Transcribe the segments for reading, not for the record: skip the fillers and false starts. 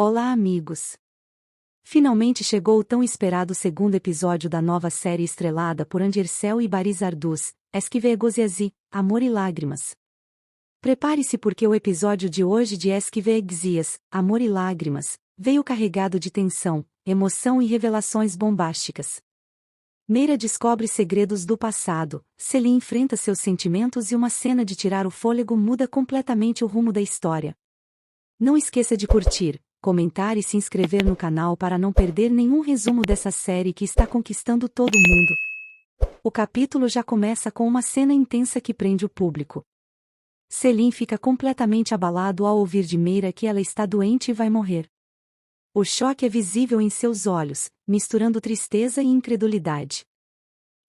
Olá, amigos! Finalmente chegou o tão esperado segundo episódio da nova série estrelada por Andercel e Baris Arduz, Esquive Egoziasi, Amor e Lágrimas. Prepare-se porque o episódio de hoje de Esquive Egozias, Amor e Lágrimas, veio carregado de tensão, emoção e revelações bombásticas. Meira descobre segredos do passado, Celine enfrenta seus sentimentos e uma cena de tirar o fôlego muda completamente o rumo da história. Não esqueça de curtir, comentar e se inscrever no canal para não perder nenhum resumo dessa série que está conquistando todo mundo. O capítulo já começa com uma cena intensa que prende o público. Celine fica completamente abalado ao ouvir de Meira que ela está doente e vai morrer. O choque é visível em seus olhos, misturando tristeza e incredulidade.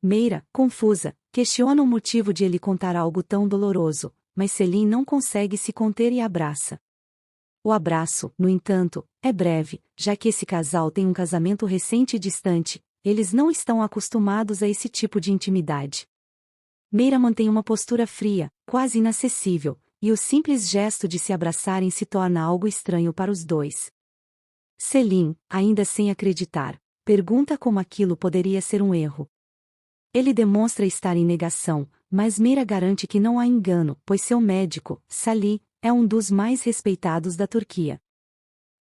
Meira, confusa, questiona o motivo de ele contar algo tão doloroso, mas Celine não consegue se conter e abraça. O abraço, no entanto, é breve, já que esse casal tem um casamento recente e distante, eles não estão acostumados a esse tipo de intimidade. Meira mantém uma postura fria, quase inacessível, e o simples gesto de se abraçarem se torna algo estranho para os dois. Celine, ainda sem acreditar, pergunta como aquilo poderia ser um erro. Ele demonstra estar em negação, mas Meira garante que não há engano, pois seu médico, Salih, é um dos mais respeitados da Turquia.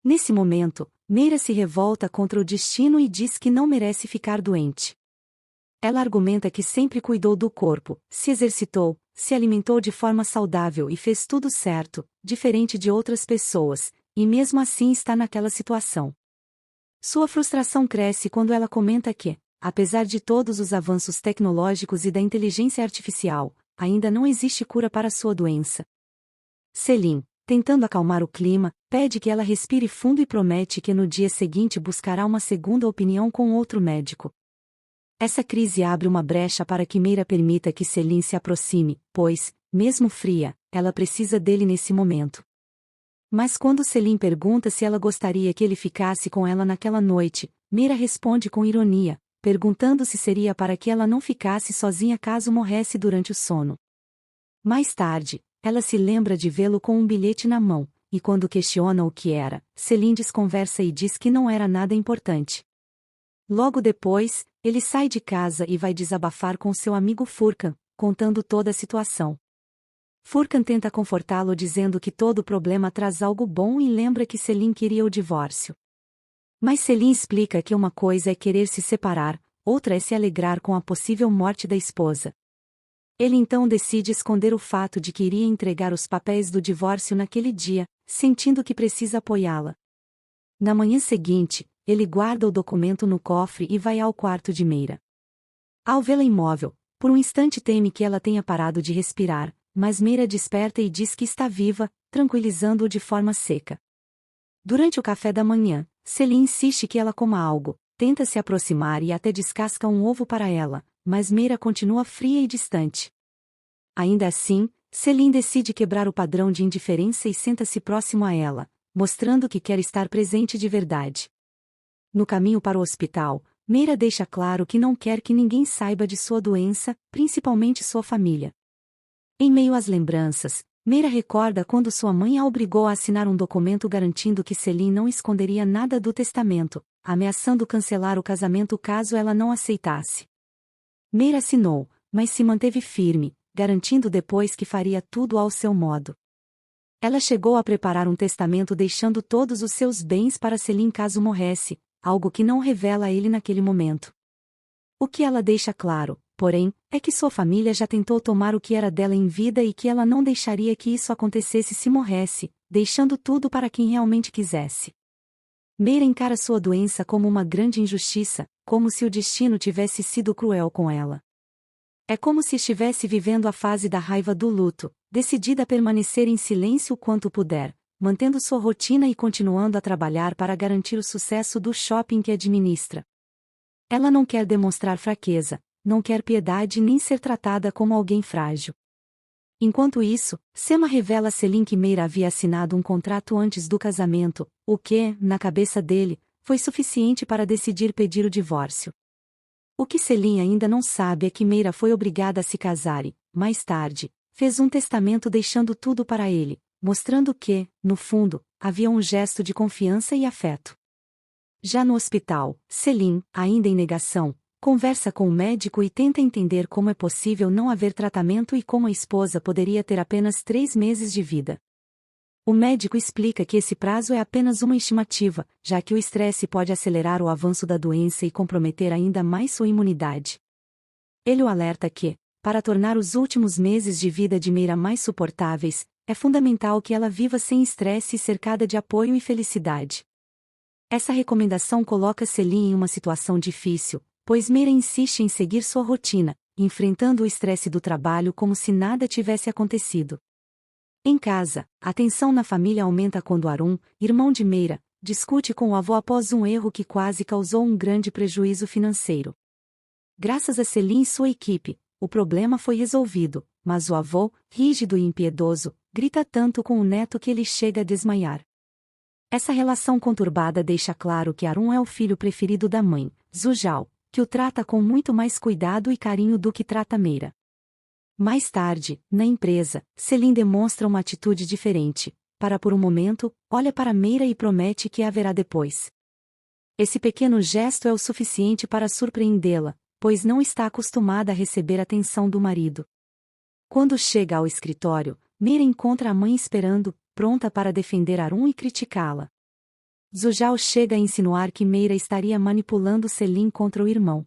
Nesse momento, Meira se revolta contra o destino e diz que não merece ficar doente. Ela argumenta que sempre cuidou do corpo, se exercitou, se alimentou de forma saudável e fez tudo certo, diferente de outras pessoas, e mesmo assim está naquela situação. Sua frustração cresce quando ela comenta que, apesar de todos os avanços tecnológicos e da inteligência artificial, ainda não existe cura para sua doença. Celine, tentando acalmar o clima, pede que ela respire fundo e promete que no dia seguinte buscará uma segunda opinião com outro médico. Essa crise abre uma brecha para que Meira permita que Celine se aproxime, pois, mesmo fria, ela precisa dele nesse momento. Mas quando Celine pergunta se ela gostaria que ele ficasse com ela naquela noite, Meira responde com ironia, perguntando se seria para que ela não ficasse sozinha caso morresse durante o sono. Mais tarde, ela se lembra de vê-lo com um bilhete na mão, e quando questiona o que era, Celine desconversa e diz que não era nada importante. Logo depois, ele sai de casa e vai desabafar com seu amigo Furkan, contando toda a situação. Furkan tenta confortá-lo dizendo que todo problema traz algo bom e lembra que Celine queria o divórcio. Mas Celine explica que uma coisa é querer se separar, outra é se alegrar com a possível morte da esposa. Ele então decide esconder o fato de que iria entregar os papéis do divórcio naquele dia, sentindo que precisa apoiá-la. Na manhã seguinte, ele guarda o documento no cofre e vai ao quarto de Meira. Ao vê-la imóvel, por um instante teme que ela tenha parado de respirar, mas Meira desperta e diz que está viva, tranquilizando-o de forma seca. Durante o café da manhã, Celine insiste que ela coma algo, tenta se aproximar e até descasca um ovo para ela, mas Meira continua fria e distante. Ainda assim, Celine decide quebrar o padrão de indiferença e senta-se próximo a ela, mostrando que quer estar presente de verdade. No caminho para o hospital, Meira deixa claro que não quer que ninguém saiba de sua doença, principalmente sua família. Em meio às lembranças, Meira recorda quando sua mãe a obrigou a assinar um documento garantindo que Celine não esconderia nada do testamento, ameaçando cancelar o casamento caso ela não aceitasse. Meira assinou, mas se manteve firme, garantindo depois que faria tudo ao seu modo. Ela chegou a preparar um testamento deixando todos os seus bens para Celine caso morresse, algo que não revela a ele naquele momento. O que ela deixa claro, porém, é que sua família já tentou tomar o que era dela em vida e que ela não deixaria que isso acontecesse se morresse, deixando tudo para quem realmente quisesse. Meira encara sua doença como uma grande injustiça, como se o destino tivesse sido cruel com ela. É como se estivesse vivendo a fase da raiva do luto, decidida a permanecer em silêncio o quanto puder, mantendo sua rotina e continuando a trabalhar para garantir o sucesso do shopping que administra. Ela não quer demonstrar fraqueza, não quer piedade nem ser tratada como alguém frágil. Enquanto isso, Sema revela a Celine que Meira havia assinado um contrato antes do casamento, o que, na cabeça dele, foi suficiente para decidir pedir o divórcio. O que Celine ainda não sabe é que Meira foi obrigada a se casar e, mais tarde, fez um testamento deixando tudo para ele, mostrando que, no fundo, havia um gesto de confiança e afeto. Já no hospital, Celine, ainda em negação, conversa com o médico e tenta entender como é possível não haver tratamento e como a esposa poderia ter apenas 3 meses de vida. O médico explica que esse prazo é apenas uma estimativa, já que o estresse pode acelerar o avanço da doença e comprometer ainda mais sua imunidade. Ele o alerta que, para tornar os últimos meses de vida de Meira mais suportáveis, é fundamental que ela viva sem estresse e cercada de apoio e felicidade. Essa recomendação coloca Celine em uma situação difícil, pois Meira insiste em seguir sua rotina, enfrentando o estresse do trabalho como se nada tivesse acontecido. Em casa, a tensão na família aumenta quando Arun, irmão de Meira, discute com o avô após um erro que quase causou um grande prejuízo financeiro. Graças a Celine e sua equipe, o problema foi resolvido, mas o avô, rígido e impiedoso, grita tanto com o neto que ele chega a desmaiar. Essa relação conturbada deixa claro que Arun é o filho preferido da mãe, Zujal, que o trata com muito mais cuidado e carinho do que trata Meira. Mais tarde, na empresa, Celine demonstra uma atitude diferente. Para por um momento, olha para Meira e promete que haverá depois. Esse pequeno gesto é o suficiente para surpreendê-la, pois não está acostumada a receber atenção do marido. Quando chega ao escritório, Meira encontra a mãe esperando, pronta para defender Arun e criticá-la. Zujal chega a insinuar que Meira estaria manipulando Celine contra o irmão.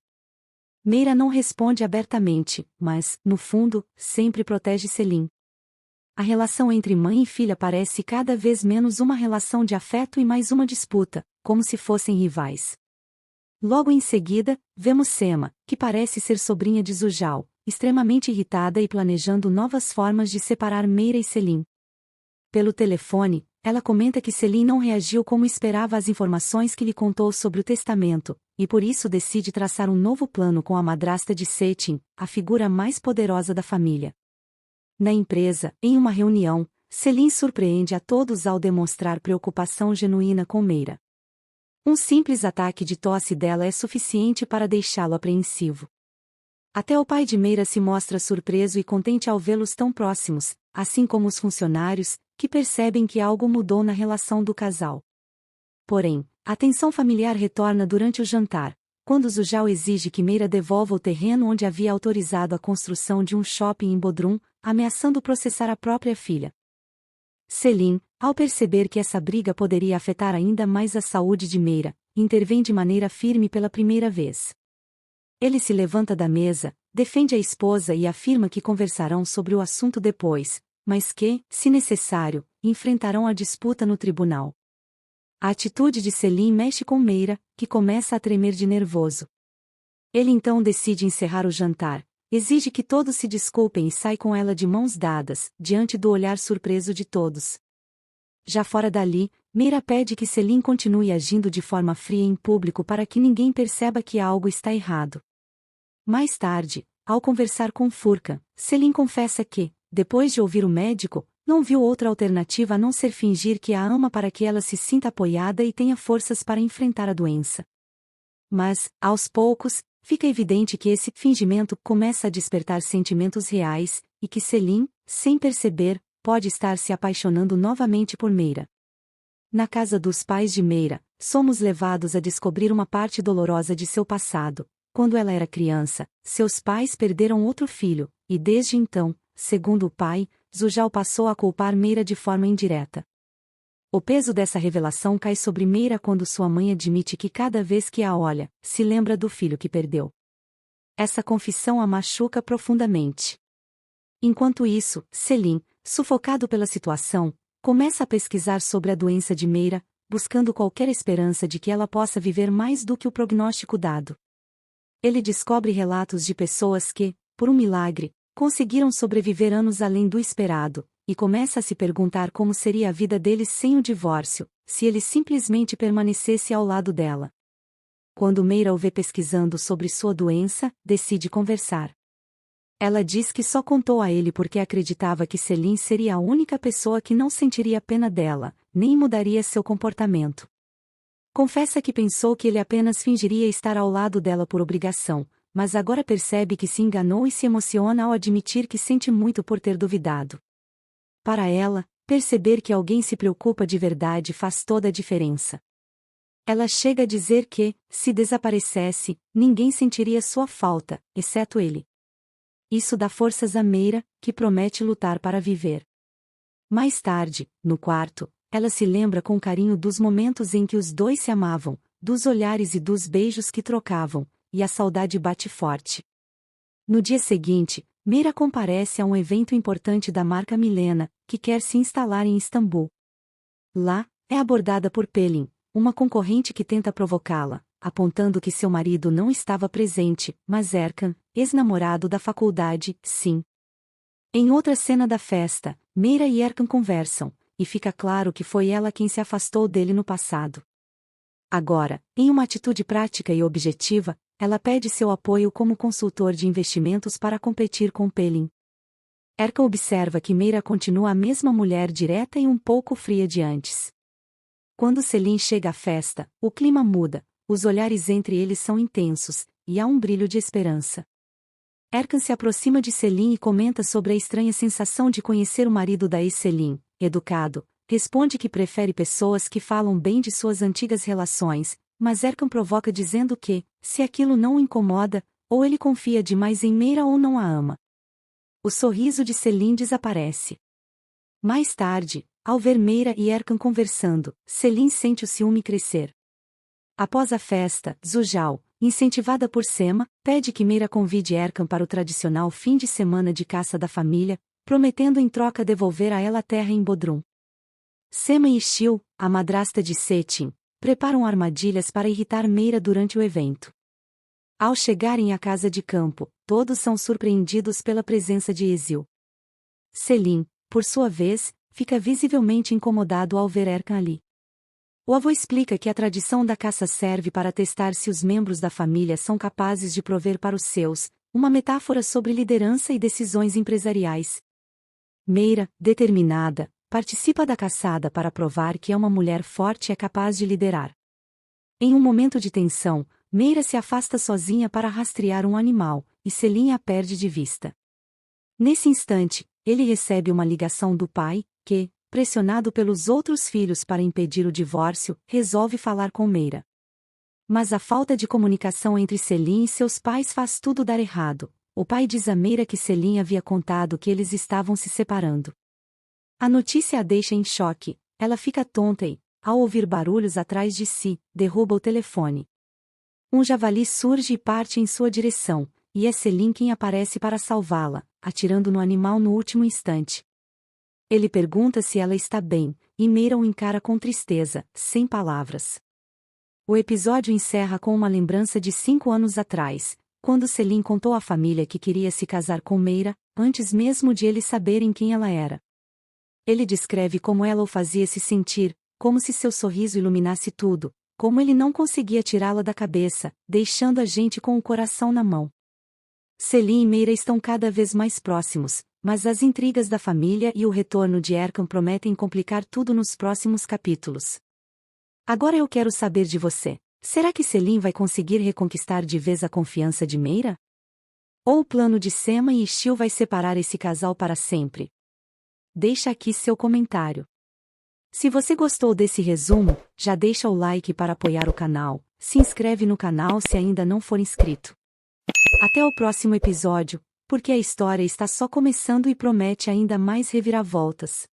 Meira não responde abertamente, mas, no fundo, sempre protege Celine. A relação entre mãe e filha parece cada vez menos uma relação de afeto e mais uma disputa, como se fossem rivais. Logo em seguida, vemos Sema, que parece ser sobrinha de Zujal, extremamente irritada e planejando novas formas de separar Meira e Celine. Pelo telefone, ela comenta que Celine não reagiu como esperava às informações que lhe contou sobre o testamento, e por isso decide traçar um novo plano com a madrasta de Setin, a figura mais poderosa da família. Na empresa, em uma reunião, Celine surpreende a todos ao demonstrar preocupação genuína com Meira. Um simples ataque de tosse dela é suficiente para deixá-lo apreensivo. Até o pai de Meira se mostra surpreso e contente ao vê-los tão próximos, assim como os funcionários, que percebem que algo mudou na relação do casal. Porém, a tensão familiar retorna durante o jantar, quando Zujal exige que Meira devolva o terreno onde havia autorizado a construção de um shopping em Bodrum, ameaçando processar a própria filha. Celine, ao perceber que essa briga poderia afetar ainda mais a saúde de Meira, intervém de maneira firme pela primeira vez. Ele se levanta da mesa, defende a esposa e afirma que conversarão sobre o assunto depois, mas que, se necessário, enfrentarão a disputa no tribunal. A atitude de Celine mexe com Meira, que começa a tremer de nervoso. Ele então decide encerrar o jantar, exige que todos se desculpem e sai com ela de mãos dadas, diante do olhar surpreso de todos. Já fora dali, Meira pede que Celine continue agindo de forma fria em público para que ninguém perceba que algo está errado. Mais tarde, ao conversar com Furkan, Celine confessa que, depois de ouvir o médico, não viu outra alternativa a não ser fingir que a ama para que ela se sinta apoiada e tenha forças para enfrentar a doença. Mas, aos poucos, fica evidente que esse fingimento começa a despertar sentimentos reais, e que Celine, sem perceber, pode estar se apaixonando novamente por Meira. Na casa dos pais de Meira, somos levados a descobrir uma parte dolorosa de seu passado. Quando ela era criança, seus pais perderam outro filho, e desde então, segundo o pai, Zujal passou a culpar Meira de forma indireta. O peso dessa revelação cai sobre Meira quando sua mãe admite que cada vez que a olha, se lembra do filho que perdeu. Essa confissão a machuca profundamente. Enquanto isso, Celine, sufocado pela situação, começa a pesquisar sobre a doença de Meira, buscando qualquer esperança de que ela possa viver mais do que o prognóstico dado. Ele descobre relatos de pessoas que, por um milagre, conseguiram sobreviver anos além do esperado, e começa a se perguntar como seria a vida deles sem o divórcio, se ele simplesmente permanecesse ao lado dela. Quando Meira o vê pesquisando sobre sua doença, decide conversar. Ela diz que só contou a ele porque acreditava que Celine seria a única pessoa que não sentiria pena dela, nem mudaria seu comportamento. Confessa que pensou que ele apenas fingiria estar ao lado dela por obrigação, mas agora percebe que se enganou e se emociona ao admitir que sente muito por ter duvidado. Para ela, perceber que alguém se preocupa de verdade faz toda a diferença. Ela chega a dizer que, se desaparecesse, ninguém sentiria sua falta, exceto ele. Isso dá forças a Meira, que promete lutar para viver. Mais tarde, no quarto, ela se lembra com carinho dos momentos em que os dois se amavam, dos olhares e dos beijos que trocavam, e a saudade bate forte. No dia seguinte, Meira comparece a um evento importante da marca Milena, que quer se instalar em Istambul. Lá, é abordada por Pelin, uma concorrente que tenta provocá-la, apontando que seu marido não estava presente, mas Erkan, ex-namorado da faculdade, sim. Em outra cena da festa, Meira e Erkan conversam, e fica claro que foi ela quem se afastou dele no passado. Agora, em uma atitude prática e objetiva, ela pede seu apoio como consultor de investimentos para competir com Pelin. Erkan observa que Meira continua a mesma mulher direta e um pouco fria de antes. Quando Selin chega à festa, o clima muda, os olhares entre eles são intensos, e há um brilho de esperança. Erkan se aproxima de Selin e comenta sobre a estranha sensação de conhecer o marido da ex-Selin, educado, responde que prefere pessoas que falam bem de suas antigas relações, mas Erkan provoca dizendo que, se aquilo não o incomoda, ou ele confia demais em Meira ou não a ama. O sorriso de Selin desaparece. Mais tarde, ao ver Meira e Erkan conversando, Selin sente o ciúme crescer. Após a festa, Zujal, incentivada por Sema, pede que Meira convide Erkan para o tradicional fim de semana de caça da família, prometendo em troca devolver a ela a terra em Bodrum. Sema e Shil, a madrasta de Setin, preparam armadilhas para irritar Meira durante o evento. Ao chegarem à casa de campo, todos são surpreendidos pela presença de Ezil. Selin, por sua vez, fica visivelmente incomodado ao ver Erkan ali. O avô explica que a tradição da caça serve para testar se os membros da família são capazes de prover para os seus, uma metáfora sobre liderança e decisões empresariais. Meira, determinada, participa da caçada para provar que é uma mulher forte e é capaz de liderar. Em um momento de tensão, Meira se afasta sozinha para rastrear um animal, e Selin a perde de vista. Nesse instante, ele recebe uma ligação do pai, que, pressionado pelos outros filhos para impedir o divórcio, resolve falar com Meira. Mas a falta de comunicação entre Selin e seus pais faz tudo dar errado. O pai diz a Meira que Selin havia contado que eles estavam se separando. A notícia a deixa em choque, ela fica tonta e, ao ouvir barulhos atrás de si, derruba o telefone. Um javali surge e parte em sua direção, e é Selin quem aparece para salvá-la, atirando no animal no último instante. Ele pergunta se ela está bem, e Meira o encara com tristeza, sem palavras. O episódio encerra com uma lembrança de 5 anos atrás, quando Selin contou à família que queria se casar com Meira, antes mesmo de eles saberem quem ela era. Ele descreve como ela o fazia se sentir, como se seu sorriso iluminasse tudo, como ele não conseguia tirá-la da cabeça, deixando a gente com o coração na mão. Selin e Meira estão cada vez mais próximos, mas as intrigas da família e o retorno de Erkan prometem complicar tudo nos próximos capítulos. Agora eu quero saber de você. Será que Selin vai conseguir reconquistar de vez a confiança de Meira? Ou o plano de Sema e Shil vai separar esse casal para sempre? Deixa aqui seu comentário. Se você gostou desse resumo, já deixa o like para apoiar o canal, se inscreve no canal se ainda não for inscrito. Até o próximo episódio, porque a história está só começando e promete ainda mais reviravoltas.